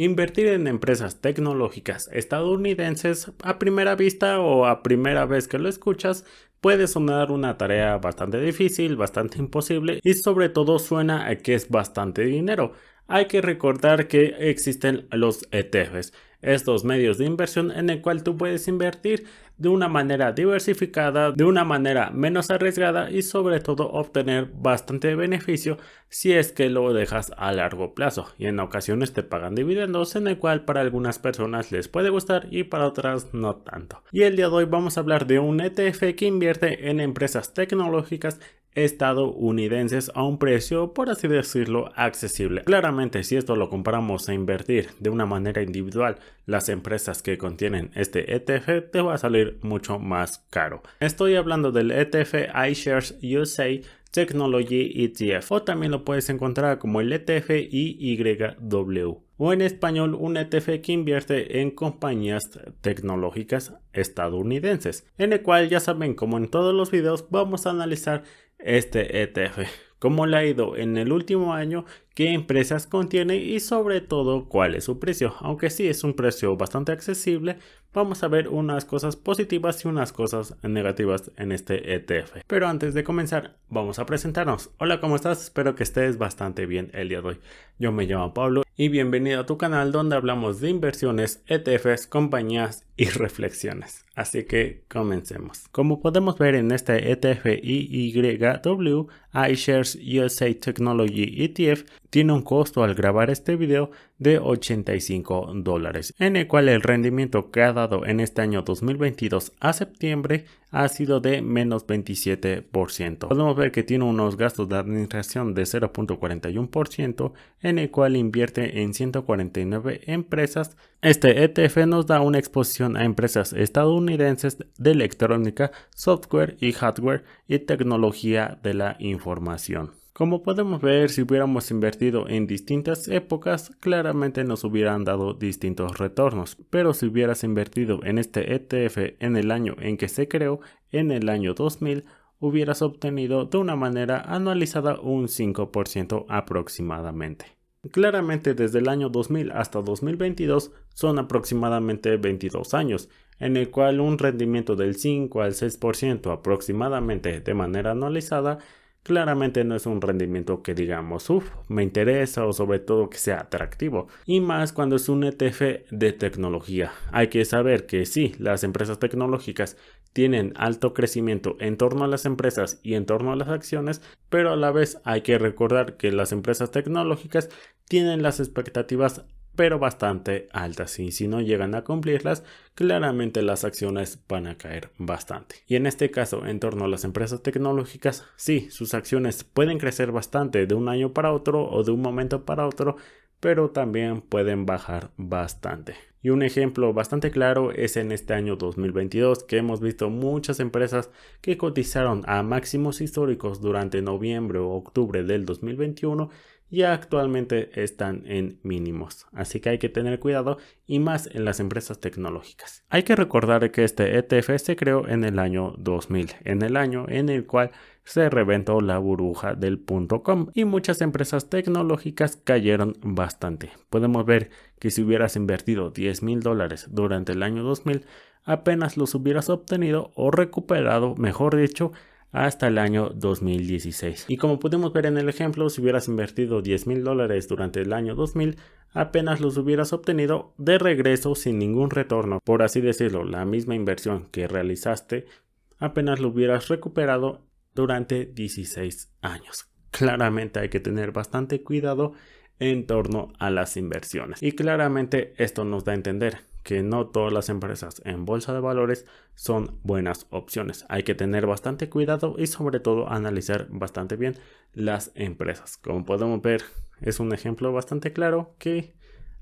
Invertir en empresas tecnológicas estadounidenses a primera vista o a primera vez que lo escuchas puede sonar una tarea bastante difícil, bastante imposible y sobre todo suena a que es bastante dinero. Hay que recordar que existen los ETFs, estos medios de inversión en el cual tú puedes invertir de una manera diversificada, de una manera menos arriesgada y sobre todo obtener bastante beneficio si es que lo dejas a largo plazo, y en ocasiones te pagan dividendos, en el cual para algunas personas les puede gustar y para otras no tanto. Y el día de hoy vamos a hablar de un ETF que invierte en empresas tecnológicas estadounidenses a un precio, por así decirlo, accesible. Claramente, si esto lo comparamos a invertir de una manera individual las empresas que contienen este ETF, te va a salir mucho más caro. Estoy hablando del ETF iShares USA Technology ETF, o también lo puedes encontrar como el ETF IYW, o en español un ETF que invierte en compañías tecnológicas estadounidenses, en el cual, ya saben, como en todos los videos, vamos a analizar este ETF, cómo le ha ido en el último año, qué empresas contiene y sobre todo cuál es su precio. Aunque sí es un precio bastante accesible, vamos a ver unas cosas positivas y unas cosas negativas en este ETF. Pero antes de comenzar, vamos a presentarnos. Hola, ¿cómo estás? Espero que estés bastante bien el día de hoy. Yo me llamo Pablo y bienvenido a tu canal donde hablamos de inversiones, ETFs, compañías y reflexiones. Así que comencemos. Como podemos ver en este ETF IYW, iShares USA Technology ETF, tiene un costo al grabar este video de $85, en el cual el rendimiento que ha dado en este año 2022 a septiembre ha sido de menos 27%. Podemos ver que tiene unos gastos de administración de 0.41%, en el cual invierte en 149 empresas. Este ETF nos da una exposición a empresas estadounidenses de electrónica, software y hardware y tecnología de la información. Como podemos ver, si hubiéramos invertido en distintas épocas, claramente nos hubieran dado distintos retornos, pero si hubieras invertido en este ETF en el año en que se creó, en el año 2000, hubieras obtenido de una manera anualizada un 5% aproximadamente. Claramente desde el año 2000 hasta 2022 son aproximadamente 22 años, en el cual un rendimiento del 5 al 6% aproximadamente de manera anualizada claramente no es un rendimiento que digamos, me interesa, o sobre todo que sea atractivo, y más cuando es un ETF de tecnología. Hay que saber que sí, las empresas tecnológicas tienen alto crecimiento en torno a las empresas y en torno a las acciones, pero a la vez hay que recordar que las empresas tecnológicas tienen las expectativas pero bastante altas, y si no llegan a cumplirlas, claramente las acciones van a caer bastante. Y en este caso, en torno a las empresas tecnológicas, sí, sus acciones pueden crecer bastante de un año para otro o de un momento para otro, pero también pueden bajar bastante. Y un ejemplo bastante claro es en este año 2022, que hemos visto muchas empresas que cotizaron a máximos históricos durante noviembre o octubre del 2021 y actualmente están en mínimos. Así que hay que tener cuidado, y más en las empresas tecnológicas. Hay que recordar que este ETF se creó en el año 2000, en el año en el cual se reventó la burbuja del .com y muchas empresas tecnológicas cayeron bastante. Podemos ver que si hubieras invertido $10,000 durante el año 2000, apenas los hubieras obtenido o recuperado, mejor dicho, hasta el año 2016. Y como podemos ver en el ejemplo, si hubieras invertido $10,000 durante el año 2000, apenas los hubieras obtenido de regreso sin ningún retorno. Por así decirlo, la misma inversión que realizaste, apenas lo hubieras recuperado durante 16 años. Claramente hay que tener bastante cuidado en torno a las inversiones. Y claramente esto nos da a entender que no todas las empresas en bolsa de valores son buenas opciones. Hay que tener bastante cuidado y sobre todo analizar bastante bien las empresas. Como podemos ver, es un ejemplo bastante claro que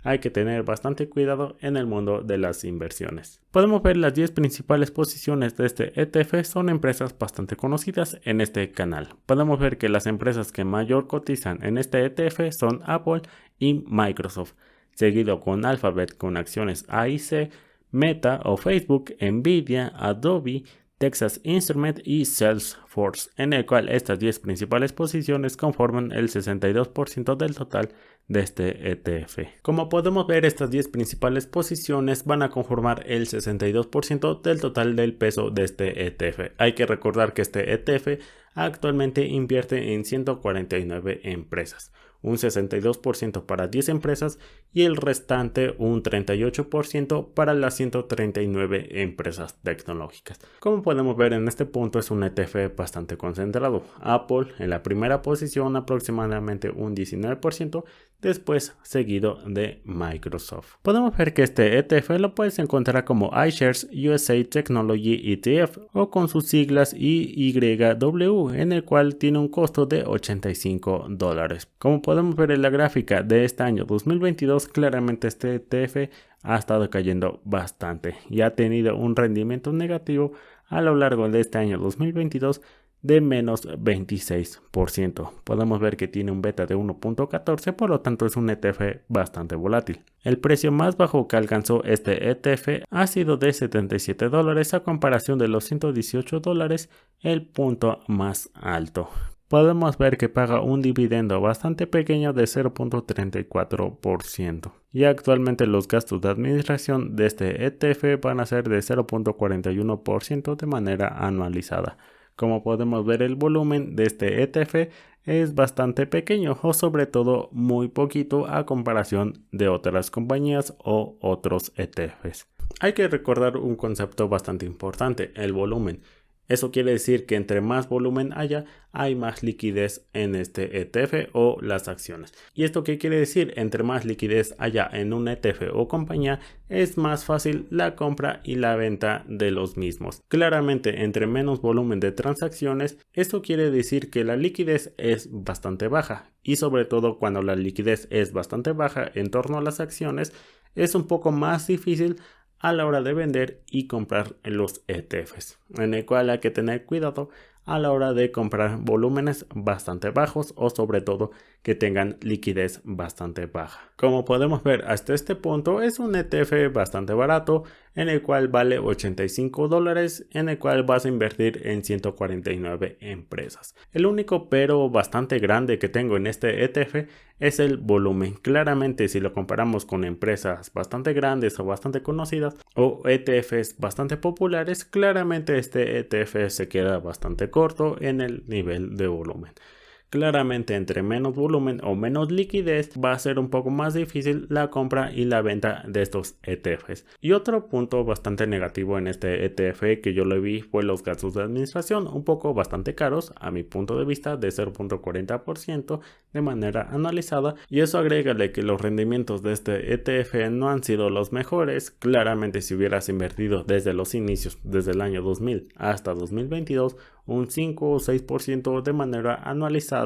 hay que tener bastante cuidado en el mundo de las inversiones. Podemos ver las 10 principales posiciones de este ETF son empresas bastante conocidas en este canal. Podemos ver que las empresas que mayor cotizan en este ETF son Apple y Microsoft, seguido con Alphabet con acciones A y C, Meta o Facebook, Nvidia, Adobe, Texas Instruments y Salesforce, en el cual estas 10 principales posiciones conforman el 62% del total de este ETF. Como podemos ver, estas 10 principales posiciones van a conformar el 62% del total del peso de este ETF. Hay que recordar que este ETF actualmente invierte en 149 empresas, un 62% para 10 empresas y el restante un 38% para las 139 empresas tecnológicas. Como podemos ver, en este punto es un ETF bastante concentrado. Apple en la primera posición, aproximadamente un 19%, después seguido de Microsoft. Podemos ver que este ETF lo puedes encontrar como iShares USA Technology ETF o con sus siglas IYW, en el cual tiene un costo de $85. Como podemos ver en la gráfica de este año 2022, claramente este ETF ha estado cayendo bastante y ha tenido un rendimiento negativo a lo largo de este año 2022 de menos 26%. Podemos ver que tiene un beta de 1.14, por lo tanto es un ETF bastante volátil. El precio más bajo que alcanzó este ETF ha sido de $77 a comparación de los $118, el punto más alto. Podemos ver que paga un dividendo bastante pequeño de 0.34% y actualmente los gastos de administración de este ETF van a ser de 0.41% de manera anualizada. Como podemos ver, el volumen de este ETF es bastante pequeño o sobre todo muy poquito a comparación de otras compañías o otros ETFs. Hay que recordar un concepto bastante importante, el volumen. Eso quiere decir que entre más volumen haya, hay más liquidez en este ETF o las acciones. ¿Y esto qué quiere decir? Entre más liquidez haya en un ETF o compañía, es más fácil la compra y la venta de los mismos. Claramente, entre menos volumen de transacciones, esto quiere decir que la liquidez es bastante baja. Y sobre todo cuando la liquidez es bastante baja en torno a las acciones, es un poco más difícil a la hora de vender y comprar los ETFs, en el cual hay que tener cuidado a la hora de comprar volúmenes bastante bajos o sobre todo que tengan liquidez bastante baja. Como podemos ver, hasta este punto es un ETF bastante barato, en el cual vale $85, en el cual vas a invertir en 149 empresas. El único pero bastante grande que tengo en este ETF es el volumen. Claramente, si lo comparamos con empresas bastante grandes o bastante conocidas o ETFs bastante populares, claramente este ETF se queda bastante corto en el nivel de volumen. Claramente, entre menos volumen o menos liquidez va a ser un poco más difícil la compra y la venta de estos ETFs. Y otro punto bastante negativo en este ETF que yo lo vi fue los gastos de administración, un poco bastante caros a mi punto de vista, de 0.40% de manera anualizada, y eso agrégale que los rendimientos de este ETF no han sido los mejores. Claramente, si hubieras invertido desde los inicios, desde el año 2000 hasta 2022, un 5 o 6% de manera anualizada,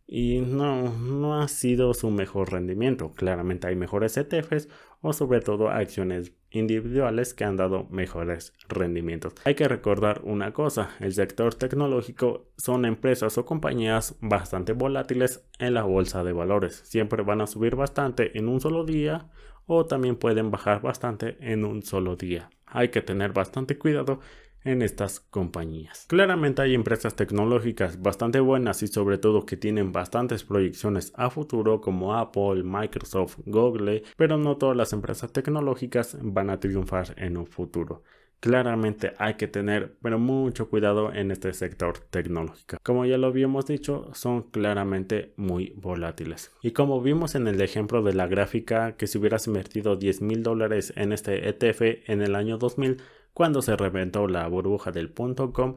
y no ha sido su mejor rendimiento. Claramente hay mejores ETFs o sobre todo acciones individuales que han dado mejores rendimientos. Hay que recordar una cosa, el sector tecnológico son empresas o compañías bastante volátiles en la bolsa de valores. Siempre van a subir bastante en un solo día o también pueden bajar bastante en un solo día. Hay que tener bastante cuidado en estas compañías. Claramente hay empresas tecnológicas bastante buenas y sobre todo que tienen bastantes proyecciones a futuro como Apple, Microsoft, Google, pero no todas las empresas tecnológicas van a triunfar en un futuro. Claramente hay que tener mucho cuidado en este sector tecnológico. Como ya lo habíamos dicho, son claramente muy volátiles. Y como vimos en el ejemplo de la gráfica, que si hubieras invertido $10,000 en este ETF en el año 2000, cuando se reventó la burbuja del .com,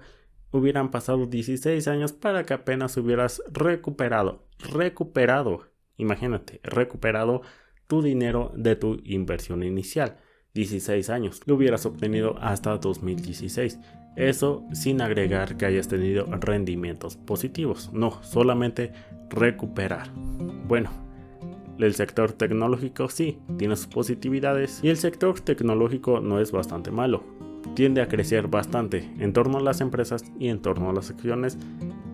hubieran pasado 16 años para que apenas hubieras recuperado, imagínate, recuperado tu dinero de tu inversión inicial. 16 años, lo hubieras obtenido hasta 2016. Eso sin agregar que hayas tenido rendimientos positivos, no, solamente recuperar. Bueno, el sector tecnológico sí, tiene sus positividades y el sector tecnológico no es bastante malo. Tiende a crecer bastante en torno a las empresas y en torno a las acciones.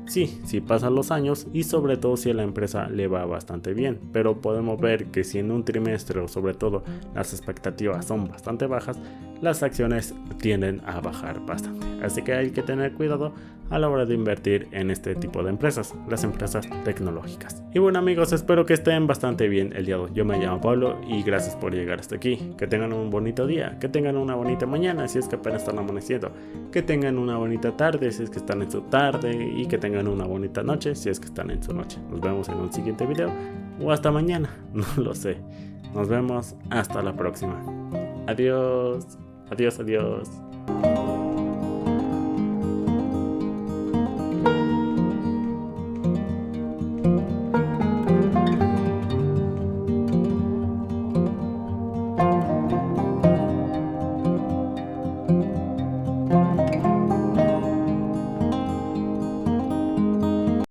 Sí, si pasan los años y sobre todo si a la empresa le va bastante bien, pero podemos ver que si en un trimestre o sobre todo las expectativas son bastante bajas, las acciones tienden a bajar bastante. Así que hay que tener cuidado a la hora de invertir en este tipo de empresas, las empresas tecnológicas. Y bueno amigos, espero que estén bastante bien el día de hoy. Yo me llamo Pablo y gracias por llegar hasta aquí. Que tengan un bonito día, que tengan una bonita mañana si es que apenas están amaneciendo, que tengan una bonita tarde si es que están en su tarde y que tengan una bonita noche si es que están en su noche. Nos vemos en un siguiente video o hasta mañana, no lo sé. Nos vemos hasta la próxima. Adiós, adiós, adiós.